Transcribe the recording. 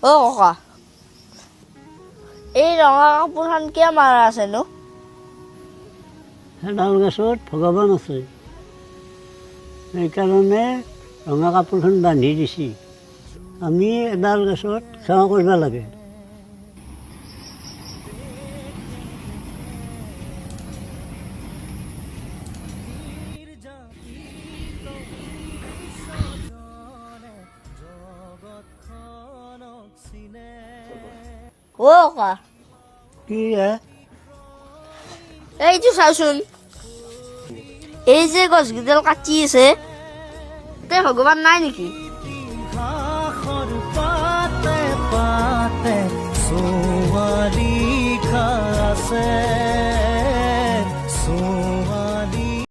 অ ককা এই ৰঙা কাপোৰখন কিয় মাৰা আছেনো এডাল গছত ভগৱান আছে সেইকাৰণে ৰঙা কাপোৰখন বান্ধি দিছে আমি এডাল গছত সেৱা কৰিব লাগে অ ককা কি এইটো চাওচোন এই যে গছকেইডাল কাটি আছে তে ভগৱান নাই নেকি পাতে ছোৱালী আছে